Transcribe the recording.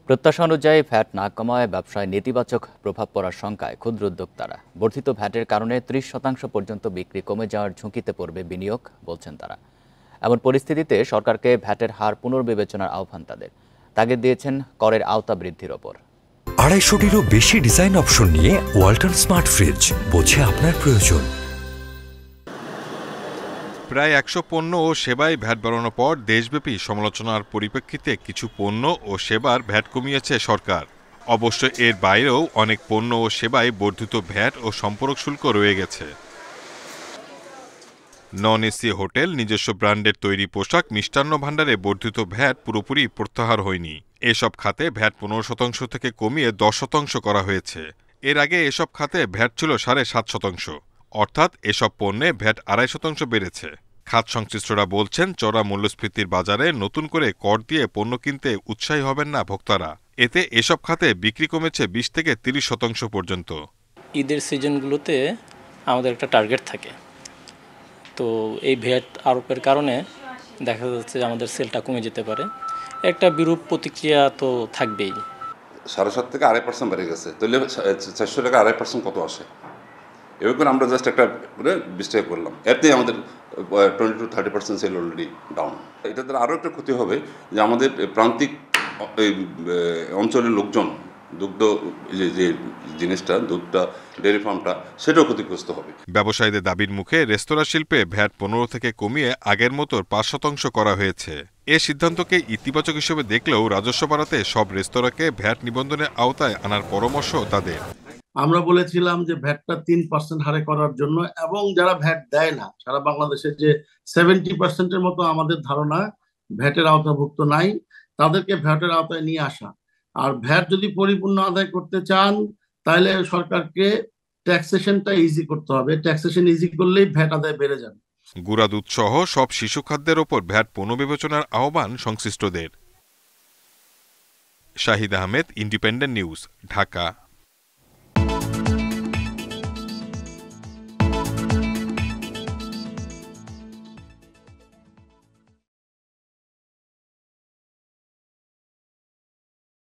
প্রত্যাশা অনুযায়ী ভ্যাট না কমায় ব্যবসায় নেতিবাচক প্রভাব পড়ার শঙ্কায় ক্ষুদ্র উদ্যোক্তারা। বর্ধিত ভ্যাটের কারণে ৩০% পর্যন্ত বিক্রি কমে যাওয়ার ঝুঁকিতে পড়বে বিনিয়োগ, বলছেন তারা। এমন পরিস্থিতিতে সরকারকে ভ্যাটের হার পুনর্বিবেচনার আহ্বান তাদের। তাগিদ দিয়েছেন করের আওতা বৃদ্ধির ওপর। ২৫০টিরও বেশি ডিজাইন অপশন নিয়ে ওয়ালটন স্মার্ট ফ্রিজ, বোঝে আপনার প্রয়োজন। প্রায় ১০০ পণ্য ও সেবায় ভ্যাট বাড়ানোর পর দেশব্যাপী সমালোচনার পরিপ্রেক্ষিতে কিছু পণ্য ও সেবার ভ্যাট কমিয়েছে সরকার। অবশ্য এর বাইরেও অনেক পণ্য ও সেবায় বর্ধিত ভ্যাট ও সম্পর্ক শুল্ক রয়ে গেছে। নন এসি হোটেল, নিজস্ব ব্র্যান্ডের তৈরি পোশাক, মিষ্টান্ন ভাণ্ডারে বর্ধিত ভ্যাট পুরোপুরি প্রত্যাহার হয়নি। এসব খাতে ভ্যাট ১৫% থেকে কমিয়ে ১০% করা হয়েছে। এর আগে এসব খাতে ভ্যাট ছিল ৭.৫%, অর্থাৎ এসব পণ্যে ভ্যাট ২.৫% বেড়েছে। খাত সংশ্লিষ্টরা বলছেন, চড়া মূল্যস্ফীতির বাজারে নতুন করে কর দিয়ে পণ্য কিনতে উৎসাহী হবেন না ভোক্তারা। এতে এসব খাতে বিক্রি কমেছে ২০ থেকে ৩০% পর্যন্ত। ঈদের সিজনগুলোতে আমাদের একটা টার্গেট থাকে, তো এই ভ্যাট আরোপের কারণে দেখা যাচ্ছে যে আমাদের সেলটা কমে যেতে পারে। একটা বিরূপ প্রতিক্রিয়া তো থাকবেই। ৭.৫ থেকে ২.৫% বেড়ে গেছে, তাহলে ৪০০ টাকা ২.৫% কত আসে? এবার করে আমরা জাস্ট একটা করে ২০ টাকা করলাম, এতে আমাদের 20-30% সেল অলরেডি ডাউন। এটা দ্বারা আরও একটা ক্ষতি হবে যে আমাদের প্রান্তিক অঞ্চলের লোকজন দুগ্ধ যে জিনিসটা, দুধটা, ডেয়ারি ফার্মটা, সেটাও ক্ষতিগ্রস্ত হবে। ব্যবসায়ীদের দাবির মুখে রেস্তোরাঁ শিল্পে ভ্যাট ১৫ থেকে কমিয়ে আগের মতো ৫% করা হয়েছে। এ সিদ্ধান্তকে ইতিবাচক হিসেবে দেখলেও রাজস্ব বাড়াতে সব রেস্তোরাঁকে ভ্যাট নিবন্ধনের আওতায় আনার পরামর্শ তাদের। আমরা বলেছিলাম যে ভ্যাটটা ৩% হারে করার জন্য, এবং যারা ভ্যাট দেয় না সারা বাংলাদেশে যে 70%-এর মতো আমাদের ধারণা ভ্যাটের আওতাভুক্ত নাই, তাদেরকে ভ্যাটের আওতায় নিয়ে আসা। আর ভ্যাট যদি পরিপূর্ণ আদায় করতে চান তাহলে সরকারকে ট্যাক্সেশনটা ইজি করতে হবে। ট্যাক্সেশন ইজি করলেই ভ্যাট আদায় বেড়ে যাবে। গুঁড়া দুধ সহ সব শিশু খাদ্যের ওপর ভ্যাট পুনর্বিবেচনার আহ্বান সংশ্লিষ্টদের। Shahid Ahmed, independent news, Dhaka.